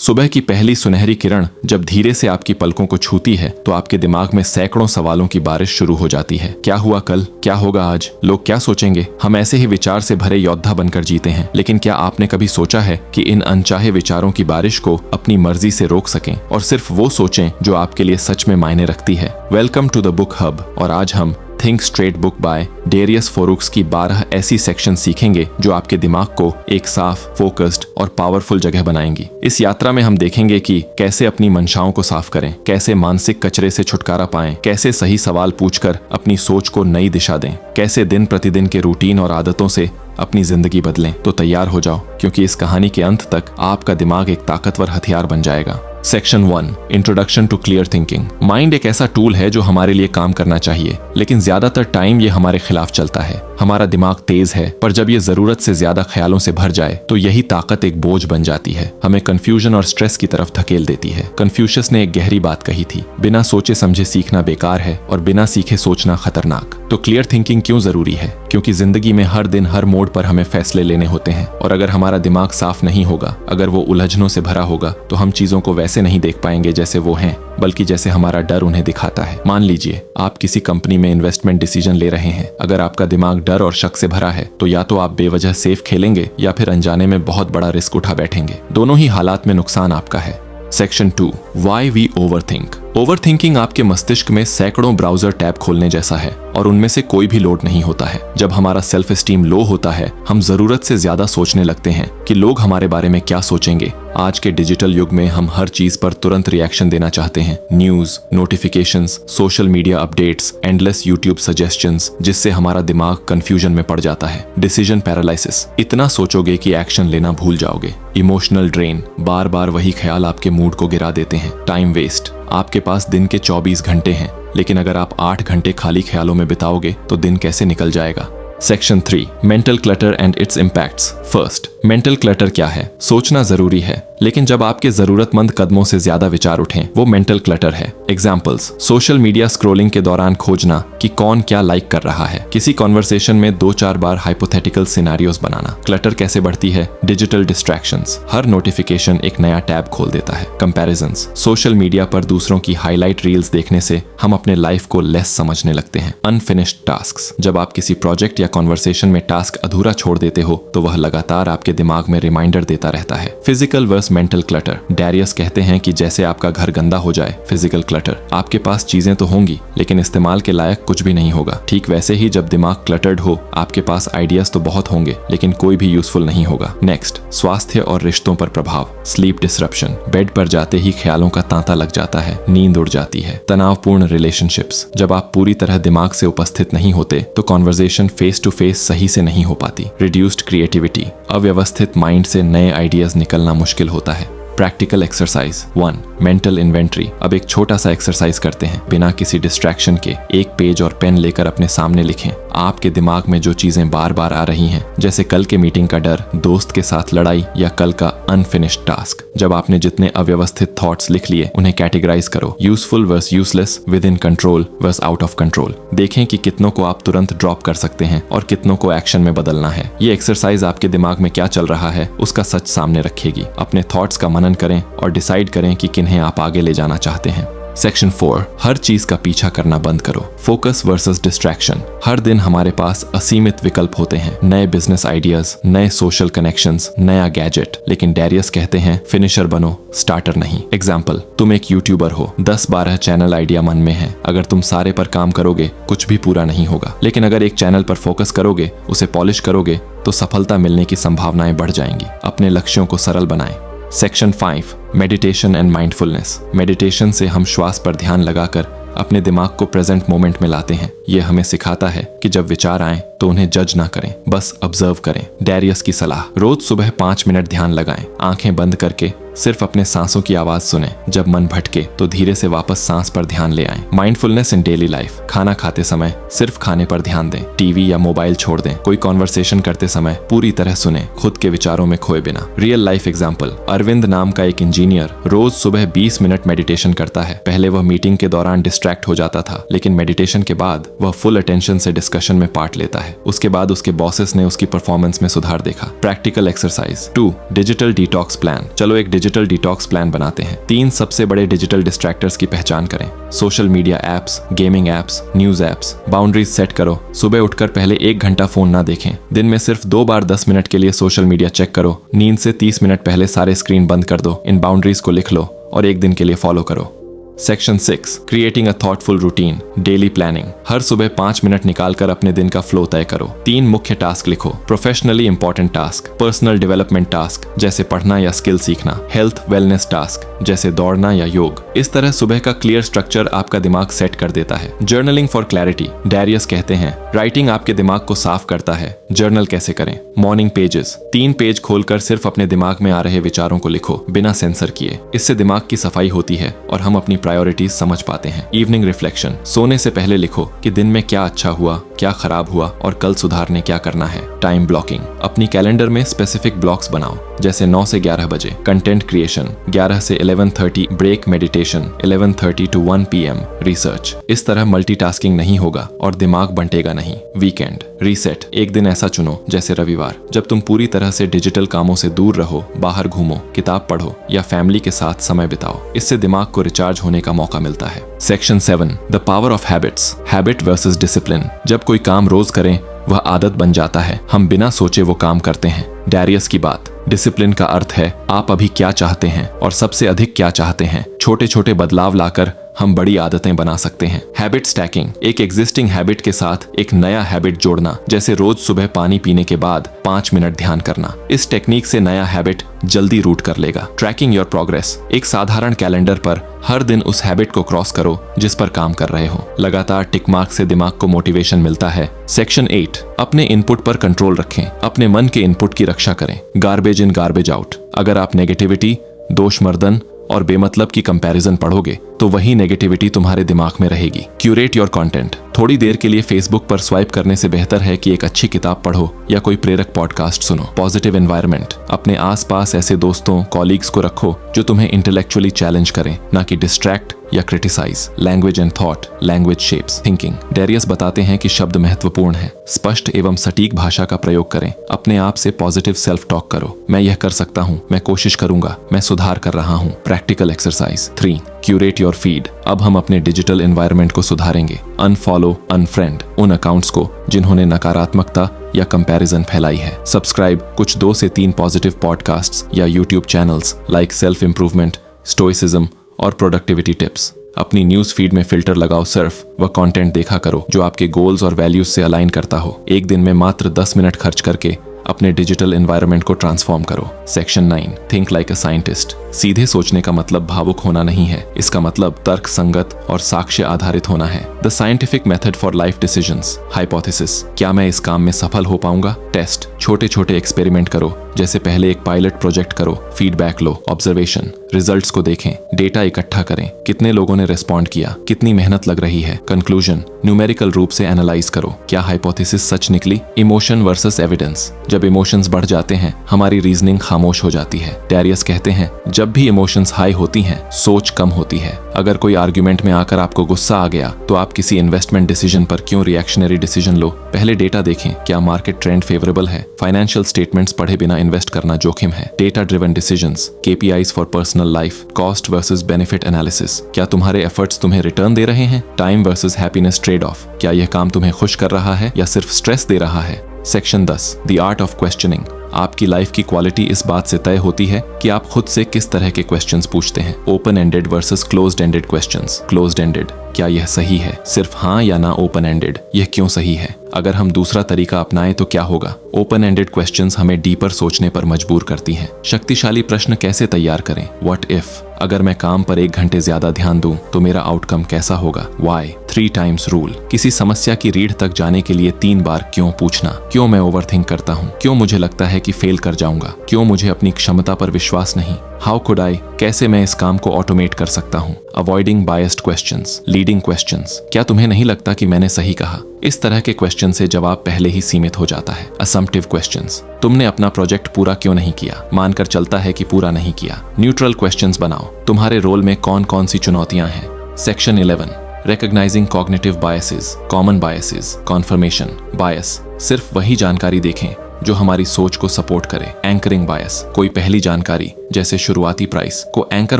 सुबह की पहली सुनहरी किरण जब धीरे से आपकी पलकों को छूती है तो आपके दिमाग में सैकड़ों सवालों की बारिश शुरू हो जाती है। क्या हुआ कल, क्या होगा आज, लोग क्या सोचेंगे। हम ऐसे ही विचार से भरे योद्धा बनकर जीते हैं, लेकिन क्या आपने कभी सोचा है कि इन अनचाहे विचारों की बारिश को अपनी मर्जी से रोक सकें और सिर्फ वो सोचें जो आपके लिए सच में मायने रखती है। Welcome to the book hub, और आज हम think straight book by Darius Foroux की 12 ऐसी सेक्शन सीखेंगे जो आपके दिमाग को एक साफ, फोकस्ड और पावरफुल जगह बनाएंगी। इस यात्रा में हम देखेंगे कि कैसे अपनी मंशाओं को साफ करें, कैसे मानसिक कचरे से छुटकारा पाएं, कैसे सही सवाल पूछकर अपनी सोच को नई दिशा दें, कैसे दिन प्रतिदिन के रूटीन और आदतों से अपनी जिंदगी बदलें। तो तैयार हो जाओ, क्योंकि इस कहानी के अंत तक आपका दिमाग एक ताकतवर हथियार बन जाएगा। Section 1, introduction to clear thinking. Mind एक ऐसा टूल है जो हमारे लिए काम करना चाहिए, लेकिन ज्यादातर टाइम ये हमारे खिलाफ चलता है। हमारा दिमाग तेज है, पर जब ये जरूरत से ज्यादा ख्यालों से भर जाए तो यही ताकत एक बोझ बन जाती है, हमें कंफ्यूजन और स्ट्रेस की तरफ धकेल देती है। कन्फ्यूशियस ने एक गहरी बात कही थी, बिना सोचे समझे सीखना बेकार है और बिना सीखे सोचना खतरनाक। तो क्लियर थिंकिंग क्यों जरूरी है? क्योंकि जिंदगी में हर दिन हर मोड़ पर हमें फैसले लेने होते हैं, और अगर हमारा दिमाग साफ नहीं होगा, अगर वो उलझनों से भरा होगा, तो हम चीजों को वैसे नहीं देख पाएंगे जैसे वो हैं, बल्कि जैसे हमारा डर उन्हें दिखाता है। मान लीजिए आप किसी कंपनी में इन्वेस्टमेंट डिसीजन ले रहे हैं। अगर आपका दिमाग डर और शक से भरा है तो या तो आप बेवजह सेफ खेलेंगे या फिर अनजाने में बहुत बड़ा रिस्क उठा बैठेंगे। दोनों ही हालात में नुकसान आपका है। Section 2, why we overthink. Overthinking आपके मस्तिष्क में सैकड़ों ब्राउजर टैब खोलने जैसा है, और उनमें से कोई भी लोड नहीं होता है। जब हमारा सेल्फ एस्टीम लो होता है, हम जरूरत से ज्यादा सोचने लगते हैं कि लोग हमारे बारे में क्या सोचेंगे। आज के डिजिटल युग में हम हर चीज पर तुरंत रिएक्शन देना चाहते हैं। News, notifications, social media updates, endless YouTube suggestions, जिससे हमारा दिमाग कंफ्यूजन में पड़ जाता है। डिसीजन पैरालिसिस, इतना सोचोगे कि एक्शन लेना भूल जाओगे। इमोशनल ड्रेन, बार बार वही ख्याल आपके मूड को गिरा देते हैं। टाइम वेस्ट, आपके पास दिन के 24 घंटे हैं, लेकिन अगर आप 8 घंटे खाली ख्यालों में बिताओगे तो दिन कैसे निकल जाएगा। Section 3, mental clutter and it's impacts. First, mental clutter क्या है? सोचना जरूरी है, लेकिन जब आपके जरूरतमंद कदमों से ज्यादा विचार उठें, वो मेंटल क्लटर है। एग्जाम्पल्स, सोशल मीडिया स्क्रोलिंग के दौरान खोजना कि कौन क्या लाइक कर रहा है। किसी कॉन्वर्सेशन में 2-4 बार हाइपोथेटिकल सिनेरियोस बनाना। क्लटर कैसे बढ़ती है? डिजिटल डिस्ट्रैक्शंस, हर नोटिफिकेशन एक नया टैब खोल देता है। कंपैरिजंस, सोशल मीडिया पर दूसरों की हाईलाइट रील्स देखने से हम अपने लाइफ को लेस समझने लगते हैं। अनफिनिश्ड टास्क्स, जब आप किसी प्रोजेक्ट या कॉन्वर्सेशन में टास्क अधूरा छोड़ देते हो तो वह लगातार आपके दिमाग में रिमाइंडर देता रहता है। Physical versus mental clutter. Darius कहते हैं कि जैसे आपका घर गंदा हो जाए, फिजिकल क्लटर, आपके पास चीजें तो होंगी लेकिन इस्तेमाल के लायक कुछ भी नहीं होगा। ठीक वैसे ही जब दिमाग क्लटर्ड हो, आपके पास आइडियाज तो बहुत होंगे लेकिन कोई भी यूजफुल नहीं होगा। नेक्स्ट, स्वास्थ्य और रिश्तों पर प्रभाव। स्लीप डिसरप्शन, बेड पर जाते ही ख्यालों का तांता लग जाता है, नींद उड़ जाती है। तनावपूर्ण रिलेशनशिप्स, जब आप पूरी तरह दिमाग से उपस्थित नहीं होते तो कॉन्वर्सेशन फेस टू फेस सही से नहीं हो पाती। रिड्यूस्ड क्रिएटिविटी, अव्यवस्थित माइंड से नए आइडियाज निकलना मुश्किल होता है। Practical exercise 1, mental inventory. अब एक छोटा सा एक्सरसाइज करते हैं, बिना किसी डिस्ट्रैक्शन के। एक पेज और पेन लेकर अपने सामने लिखें आपके दिमाग में जो चीजें बार बार आ रही हैं, जैसे कल के मीटिंग का डर, दोस्त के साथ लड़ाई या कल का अनफिनिश्ड टास्क। जब आपने जितने अव्यवस्थित थॉट्स लिख लिए उन्हें कैटेगराइज करो, useful versus useless, within control versus out of control. देखें कि कितनों को आप तुरंत ड्रॉप कर सकते हैं और कितनों को एक्शन में बदलना है। ये एक्सरसाइज आपके दिमाग में क्या चल रहा है उसका सच सामने रखेगी। अपने थॉट्स का मनन करें और डिसाइड करें कि किन्हें आप आगे ले जाना चाहते हैं। सेक्शन 4, हर चीज का पीछा करना बंद करो। Focus versus distraction. हर दिन हमारे पास असीमित विकल्प होते हैं, नए बिजनेस आइडियाज, नए सोशल कनेक्शंस, नया गैजेट, लेकिन डेरियस कहते हैं फिनिशर बनो, स्टार्टर नहीं। एग्जाम्पल, तुम एक यूट्यूबर हो, 10-12 चैनल आइडिया मन में है। अगर तुम सारे पर काम करोगे कुछ भी पूरा नहीं होगा, लेकिन अगर एक चैनल पर फोकस करोगे, उसे पॉलिश करोगे, तो सफलता मिलने की संभावनाएं बढ़ जाएंगी। अपने लक्ष्यों को सरल बनाएं। Section 5, meditation and mindfulness. Meditation से हम श्वास पर ध्यान लगाकर अपने दिमाग को प्रेजेंट मोमेंट में लाते हैं। यह हमें सिखाता है कि जब विचार आए तो उन्हें जज ना करें, बस ऑब्जर्व करें। डेरियस की सलाह, रोज सुबह 5 मिनट ध्यान लगाएं, आंखें बंद करके सिर्फ अपने सांसों की आवाज सुने। जब मन भटके तो धीरे से वापस सांस पर ध्यान ले आएं। माइंडफुलनेस इन डेली लाइफ, खाना खाते समय सिर्फ खाने पर ध्यान दें, टीवी या मोबाइल छोड़ दें। कोई कॉन्वर्सेशन करते समय पूरी तरह सुने, खुद के विचारों में खोए बिना। रियल लाइफ एग्जाम्पल, अरविंद नाम का एक इंजीनियर रोज सुबह 20 मिनट मेडिटेशन करता है। पहले वह मीटिंग के दौरान डिस्ट्रैक्ट हो जाता था, लेकिन मेडिटेशन के बाद वह फुल अटेंशन से डिस्कशन में पार्ट लेता है। है। उसके बाद उसके बॉसेस ने उसकी परफॉर्मेंस में सुधार देखा। Practical exercise 2, digital detox plan. चलो एक डिजिटल डिटॉक्स प्लान बनाते हैं। 3 सबसे बड़े डिजिटल डिस्ट्रैक्टर्स की पहचान करें। Social media apps, gaming apps, news apps. Boundaries set करो। सुबह उठकर पहले 1 घंटा फोन ना देखें। दिन में सिर्फ 2 बार 10 मिनट के लिए सोशल मीडिया चेक करो। नींद से 30 मिनट पहले सारे स्क्रीन बंद कर दो। इन बाउंड्रीज को लिख लो और 1 दिन के लिए फॉलो करो। Section 6, creating a thoughtful routine. Daily planning. हर सुबह 5 मिनट निकालकर अपने दिन का फ्लो तय करो। 3 मुख्य टास्क लिखो। Professionally important task, personal development task जैसे पढ़ना या स्किल सीखना, हेल्थ वेलनेस टास्क जैसे दौड़ना या योग। इस तरह सुबह का क्लियर स्ट्रक्चर आपका दिमाग सेट कर देता है। Journaling for clarity. डैरियस कहते हैं राइटिंग आपके दिमाग को साफ करता है। जर्नल कैसे करें? Morning pages. 3 पेज खोलकर सिर्फ अपने दिमाग में आ रहे विचारों को लिखो बिना सेंसर किए। इससे दिमाग की सफाई होती है और हम अपनी प्रायोरिटीज समझ पाते हैं। Evening reflection. सोने से पहले लिखो कि दिन में क्या अच्छा हुआ, क्या खराब हुआ और कल सुधारने क्या करना है। Time blocking. अपनी कैलेंडर में स्पेसिफिक ब्लॉक्स बनाओ जैसे 9 से 11 बजे कंटेंट क्रिएशन, 11 से 11:30 break meditation, 11:30 to 1 PM research. इस तरह मल्टीटास्किंग नहीं होगा और दिमाग बंटेगा नहीं। Weekend reset. एक दिन ऐसा चुनो जैसे रविवार जब तुम पूरी तरह से डिजिटल कामों से दूर रहो, बाहर घूमो, किताब पढ़ो या फैमिली के साथ समय बिताओ। इससे दिमाग को रिचार्ज होने का मौका मिलता है। Section 7, the power of habits. Habit versus discipline. जब कोई काम रोज करें वह आदत बन जाता है। हम बिना सोचे वो काम करते हैं। डैरियस की बात। डिसिप्लिन का अर्थ है आप अभी क्या चाहते हैं और सबसे अधिक क्या चाहते हैं। छोटे छोटे बदलाव लाकर हम बड़ी आदतें बना सकते हैं। Habit stacking. एक एग्जिस्टिंग हैबिट के साथ एक नया हैबिट जोड़ना जैसे रोज सुबह पानी पीने के बाद 5 मिनट ध्यान करना। इस टेक्निक से नया हैबिट जल्दी रूट कर लेगा। Trekking your progress. एक साधारण कैलेंडर पर हर दिन उस हैबिट को क्रॉस करो जिस पर काम कर रहे हो। लगातार टिक मार्क से दिमाग को मोटिवेशन मिलता है। सेक्शन 8, अपने इनपुट पर कंट्रोल रखें। अपने मन के इनपुट की रक्षा करें। Garbage in garbage out. अगर आप नेगेटिविटी, दोषमर्दन और बेमतलब की कंपैरिजन पढ़ोगे तो वही नेगेटिविटी तुम्हारे दिमाग में रहेगी। Curate your content. थोड़ी देर के लिए फेसबुक पर स्वाइप करने से बेहतर है कि एक अच्छी किताब पढ़ो या कोई प्रेरक पॉडकास्ट सुनो। Positive environment. अपने आसपास ऐसे दोस्तों, कॉलीग्स को रखो जो तुम्हें इंटेलेक्चुअली चैलेंज करें, ना कि डिस्ट्रैक्ट या criticize. Language and thought. Language shapes thinking. Darius बताते हैं कि शब्द महत्वपूर्ण है। स्पष्ट एवं सटीक भाषा का प्रयोग करें। अपने आप से पॉजिटिव सेल्फ टॉक करो। मैं यह कर सकता हूँ, मैं कोशिश करूंगा, मैं सुधार कर रहा हूँ। Practical exercise 3, curate your feed. अब हम अपने डिजिटल एनवायरनमेंट को सुधारेंगे। अनफॉलो, अनफ्रेंड उन अकाउंट्स को जिन्होंने नकारात्मकता या कंपैरिजन फैलाई है। सब्सक्राइब कुछ 2 से 3 पॉजिटिव पॉडकास्ट्स या YouTube channels like self improvement, stoicism और प्रोडक्टिविटी टिप्स। अपनी न्यूज फीड में फिल्टर लगाओ। सिर्फ वह कंटेंट देखा करो जो आपके गोल्स और वैल्यूज से अलाइन करता हो। एक दिन में मात्र 10 मिनट खर्च करके अपने डिजिटल एनवायरनमेंट को ट्रांसफॉर्म करो। Section 9, think like a scientist. सीधे सोचने का मतलब भावुक होना नहीं है। इसका मतलब तर्क संगत और साक्ष्य आधारित होना है। The scientific method for life decisions. Hypothesis. क्या मैं इस काम में सफल हो पाऊंगा? टेस्ट। छोटे छोटे एक्सपेरिमेंट करो जैसे पहले एक पायलट प्रोजेक्ट करो, फीडबैक लो। ऑब्जर्वेशन। रिजल्ट्स को देखें, डेटा इकट्ठा करें, कितने लोगों ने रिस्पॉन्ड किया, कितनी मेहनत लग रही है। कंक्लूजन। न्यूमेरिकल रूप से एनालाइज करो, क्या हाइपोथेसिस सच निकली। Emotion versus evidence. जब इमोशंस बढ़ जाते हैं हमारी रीजनिंग खामोश हो जाती है। डैरियस कहते हैं जब भी इमोशंस हाई होती हैं सोच कम होती है। अगर कोई आर्ग्यूमेंट में आकर आपको गुस्सा आ गया तो आप किसी इन्वेस्टमेंट डिसीजन पर क्यों रिएक्शनरी डिसीजन लो। पहले डेटा देखें, क्या मार्केट ट्रेंड फेवरेबल है। फाइनेंशियल स्टेटमेंट्स पढ़े बिना इन्वेस्ट करना जोखिम है। Data driven decisions. KPIs for personal life. Cost versus benefit analysis. क्या तुम्हारे एफर्ट्स तुम्हें रिटर्न दे रहे हैं। Time versus happiness trade off. क्या यह काम तुम्हें खुश कर रहा है या सिर्फ स्ट्रेस दे रहा है। Section 10, the art of questioning. आपकी लाइफ की क्वालिटी इस बात से तय होती है कि आप खुद से किस तरह के क्वेश्चंस पूछते हैं। Open ended versus closed ended questions. Closed ended, क्या यह सही है, सिर्फ हाँ या ना। ओपन एंडेड, यह क्यों सही है, अगर हम दूसरा तरीका अपनाएं तो क्या होगा। ओपन एंडेड क्वेश्चंस हमें डीपर सोचने पर मजबूर करती हैं। शक्तिशाली प्रश्न कैसे तैयार करें। व्हाट इफ, अगर मैं काम पर 1 घंटे ज्यादा ध्यान दूं तो मेरा आउटकम कैसा होगा। Why, 3 times rule. किसी समस्या की रीढ़ तक जाने के लिए 3 बार क्यों पूछना। क्यों मैं ओवरथिंक करता हूँ, क्यों मुझे लगता है कि फेल कर जाऊंगा, क्यों मुझे अपनी क्षमता पर विश्वास नहीं। हाउ कुड आई, कैसे मैं इस काम को ऑटोमेट कर सकता हूँ। Avoiding biased questions. Leading questions, क्या तुम्हें नहीं लगता कि मैंने सही कहा। इस तरह के क्वेश्चन से जवाब पहले ही सीमित हो जाता है। असम्प्टिव क्वेश्चंस, तुमने अपना प्रोजेक्ट पूरा क्यों नहीं किया, मानकर चलता है कि पूरा नहीं किया। न्यूट्रल क्वेश्चंस बनाओ, तुम्हारे रोल में कौन कौन सी चुनौतियां हैं। Section 11, Recognizing cognitive biases, common biases, confirmation bias, सिर्फ वही जानकारी देखें जो हमारी सोच को सपोर्ट करे। एंकरिंग बायस, कोई पहली जानकारी जैसे शुरुआती प्राइस को एंकर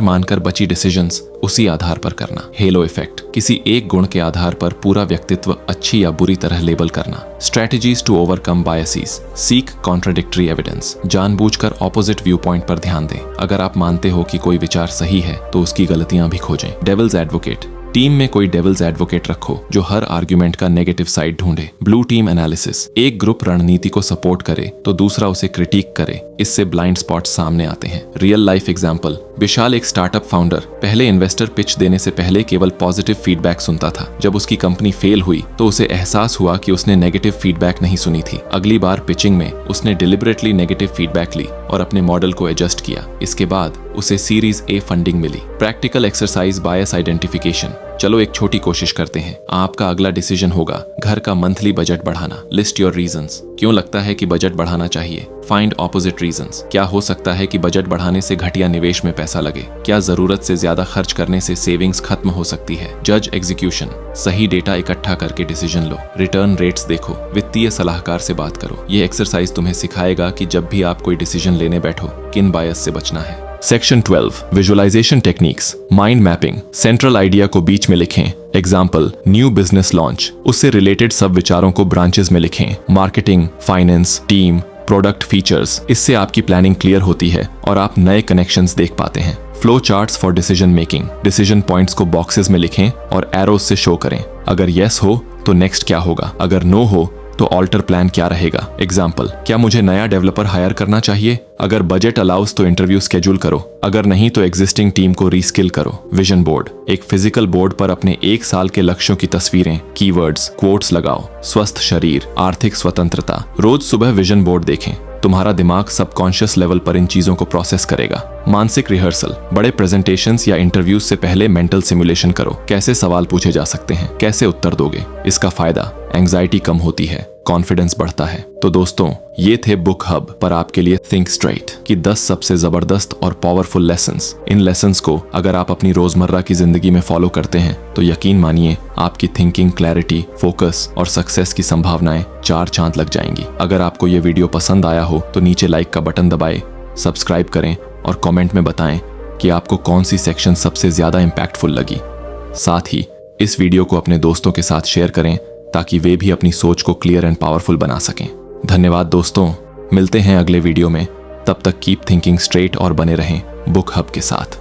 मानकर बची डिसीजंस उसी आधार पर करना। हेलो इफेक्ट, किसी एक गुण के आधार पर पूरा व्यक्तित्व अच्छी या बुरी तरह लेबल करना। Strategies to overcome biases, seek contradictory evidence, जानबूझकर ऑपोजिट व्यू पॉइंट पर ध्यान दें। अगर आप मानते हो कि कोई विचार सही है तो उसकी गलतियां भी खोजें। डेविल्स एडवोकेट, टीम में कोई डेविल्स एडवोकेट रखो जो हर आर्ग्यूमेंट का नेगेटिव साइड ढूंढे। ब्लू टीम एनालिसिस, एक ग्रुप रणनीति को सपोर्ट करे तो दूसरा उसे क्रिटिक करे, इससे ब्लाइंड स्पॉट्स सामने आते हैं। रियल लाइफ एग्जांपल, विशाल एक स्टार्टअप फाउंडर पहले इन्वेस्टर पिच देने से पहले केवल पॉजिटिव फीडबैक सुनता था। जब उसकी कंपनी फेल हुई तो उसे एहसास हुआ कि उसने नेगेटिव फीडबैक नहीं सुनी थी। अगली बार पिचिंग में उसने डिलिबरेटली नेगेटिव फीडबैक ली और अपने मॉडल को एडजस्ट किया। इसके बाद उसे सीरीज ए फंडिंग मिली। प्रैक्टिकल एक्सरसाइज बायस आइडेंटिफिकेशन, चलो एक छोटी कोशिश करते हैं। आपका अगला डिसीजन होगा घर का मंथली बजट बढ़ाना। लिस्ट योर रीजंस, क्यों लगता है कि बजट बढ़ाना चाहिए। फाइंड ऑपोजिट रीजंस, क्या हो सकता है कि बजट बढ़ाने से घटिया निवेश में पैसा लगे। क्या जरूरत से ज्यादा खर्च करने से सेविंग्स खत्म हो सकती है। जज एग्जीक्यूशन, सही डेटा इकट्ठा करके डिसीजन लो। रिटर्न रेट्स देखो, वित्तीय सलाहकार से बात करो। ये एक्सरसाइज तुम्हें सिखाएगा कि जब भी आप कोई डिसीजन लेने बैठो किन बायस से बचना है। Section 12, visualization techniques, mind mapping. Central idea को बीच में लिखें। Example, new business launch. उससे रिलेटेड सब विचारों को ब्रांचेस में लिखें। Marketing, finance, team, product, features. इससे आपकी प्लानिंग क्लियर होती है और आप नए कनेक्शंस देख पाते हैं। Flow charts for decision making, decision points को बॉक्सेस में लिखें और एरोज से शो करें। अगर यस हो तो नेक्स्ट क्या होगा, अगर नो हो तो ऑल्टर प्लान क्या रहेगा। एग्जाम्पल, क्या मुझे नया डेवलपर हायर करना चाहिए। अगर बजट अलाउस तो इंटरव्यू स्केड्यूल करो, अगर नहीं तो एग्जिस्टिंग टीम को रीस्किल करो। विजन बोर्ड, एक फिजिकल बोर्ड पर अपने 1 साल के लक्ष्यों की तस्वीरें, कीवर्ड्स, कोट्स लगाओ। स्वस्थ शरीर, आर्थिक स्वतंत्रता। रोज सुबह विजन बोर्ड देखें, तुम्हारा दिमाग सबकॉन्शियस लेवल पर इन चीजों को प्रोसेस करेगा। मानसिक रिहर्सल, बड़े प्रेजेंटेशंस या इंटरव्यूज से पहले मेंटल सिमुलेशन करो। कैसे सवाल पूछे जा सकते हैं, कैसे उत्तर दोगे। इसका फायदा, एंग्जाइटी कम होती है, कॉन्फिडेंस बढ़ता है। तो दोस्तों, ये थे बुक हब पर आपके लिए थिंक स्ट्रेट की 10 सबसे जबरदस्त और पावरफुल लेसन्स। इन लेसन्स को अगर आप अपनी रोजमर्रा की जिंदगी में फॉलो करते हैं तो यकीन मानिए आपकी थिंकिंग, क्लैरिटी, फोकस और सक्सेस की संभावनाएं 4 चांद लग जाएंगी। अगर आपको ये वीडियो पसंद आया हो तो नीचे लाइक का बटन दबाएं, सब्सक्राइब करें और कमेंट में बताएं कि आपको कौन सी सेक्शन सबसे ज्यादा इम्पैक्टफुल लगी। साथ ही इस वीडियो को अपने दोस्तों के साथ शेयर करें ताकि वे भी अपनी सोच को क्लियर एंड पावरफुल बना सकें। धन्यवाद दोस्तों, मिलते हैं अगले वीडियो में। तब तक कीप थिंकिंग स्ट्रेट और बने रहें बुक हब के साथ।